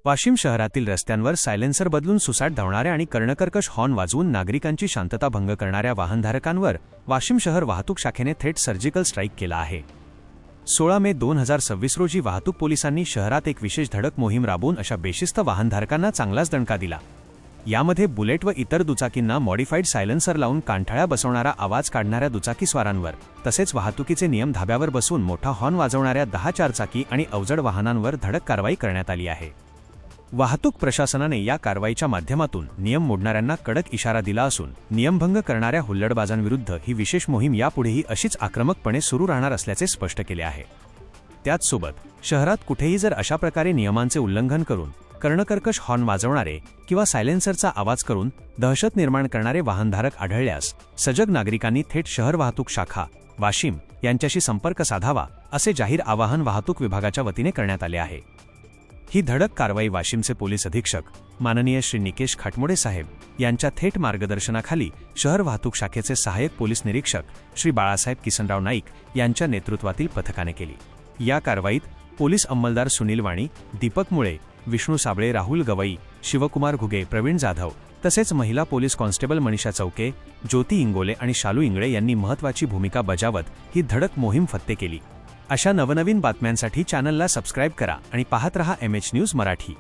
वाशिम शहरातील रस्त्यांवर सायलेन्सर बदलून सुसाट धावणाऱ्या आणि कर्णकर्कश हॉर्न वाजवून नागरिकांची शांतता भंग करणाऱ्या वाहनधारकांवर वाशिम शहर वाहतूक शाखेने थेट सर्जिकल स्ट्राईक केला आहे। 16 मे 2026 रोजी वाहतूक पोलिसांनी शहरात एक विशेष धडक मोहीम राबवून अशा बेशिस्त वाहनधारकांना चांगलाच दणका दिला। यामध्ये बुलेट व इतर दुचाकींना मॉडिफाईड सायलेन्सर लावून कानठळ्या बसवणारा आवाज काढणाऱ्या दुचाकीस्वारांवर तसेच वाहतुकीचे नियम धाब्यावर बसवून मोठा हॉर्न वाजवणाऱ्या 10 चारचाकी आणि अवजड वाहनांवर धडक कारवाई करण्यात आली आहे। वाहतूक प्रशासनाने या कारवाईच्या माध्यमातून नियम मोडणाऱ्यांना कडक इशारा दिला असून नियमभंग करणाऱ्या हुल्लडबाजांविरुद्ध ही विशेष मोहीम यापुढेही अशीच आक्रमकपणे सुरू राहणार असल्याचे स्पष्ट केले आहे। त्याचसोबत शहरात कुठेही जर अशा प्रकारे नियमांचे उल्लंघन करून कर्णकर्कश हॉर्न वाजवणारे किंवा सायलेन्सरचा आवाज करून दहशत निर्माण करणारे वाहनधारक आढळल्यास सजग नागरिकांनी थेट शहर वाहतूक शाखा वाशिम यांच्याशी संपर्क साधावा असे जाहीर आवाहन वाहतूक विभागाच्या वतीने करण्यात आले आहे। ही धडक कारवाई वाशिमचे पोलीस अधीक्षक माननीय श्री निकेश खाटमोडे साहेब यांच्या थेट मार्गदर्शनाखाली शहर वाहतूक शाखेचे सहाय्यक पोलीस निरीक्षक श्री बाळासाहेब किसनराव नाईक यांच्या नेतृत्वातील पथकाने केली। या कारवाईत पोलीस अंमलदार सुनील वाणी, दीपक मुळे, विष्णू साबळे, राहुल गवई, शिवकुमार घुगे, प्रवीण जाधव तसेच महिला पोलीस कॉन्स्टेबल मनीषा चौके, ज्योती इंगोले आणि शालू इंगळे यांनी महत्त्वाची भूमिका बजावत ही धडक मोहीम फत्ते केली। अशा नवनवीन बातम्यांसाठी चॅनलला सबस्क्राईब करा आणि पाहत रहा MH न्यूज मराठी।